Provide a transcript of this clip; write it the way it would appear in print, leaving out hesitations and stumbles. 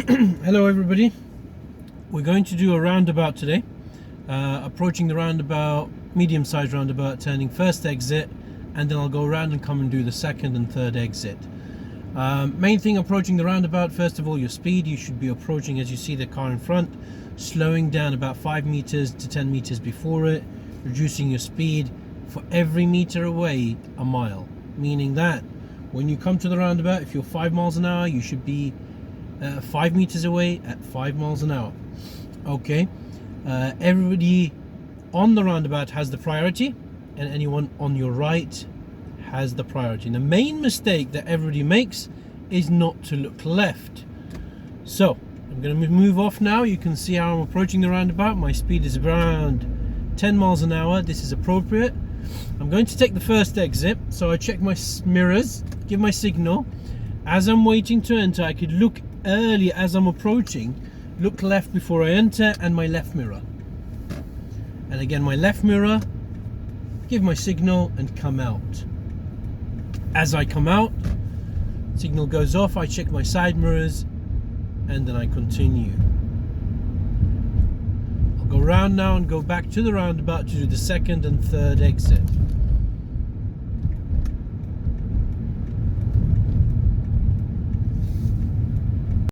Hello everybody, we're going to do a roundabout today, approaching the roundabout, medium-sized roundabout, turning first exit, and then I'll go around and come and do the second and third exit. Main thing approaching the roundabout, first of all, your speed. You should be approaching as you see the car in front, slowing down about 5 meters to 10 meters before it, reducing your speed for every meter away a mile, meaning that when you come to the roundabout, if you're 5 miles an hour, you should be 5 meters away at 5 miles an hour. Okay, everybody on the roundabout has the priority, and anyone on your right has the priority. And the main mistake that everybody makes is not to look left. So I'm going to move off now. You can see how I'm approaching the roundabout. My speed is around 10 miles an hour. This is appropriate. I'm going to take the first exit, so I check my mirrors, give my signal. As I'm waiting to enter, I could look early as I'm approaching, look left before I enter, and my left mirror. And again, my left mirror, give my signal and come out. As I come out, signal goes off, I check my side mirrors, and then I continue. I'll go round now and go back to the roundabout to do the second and third exit.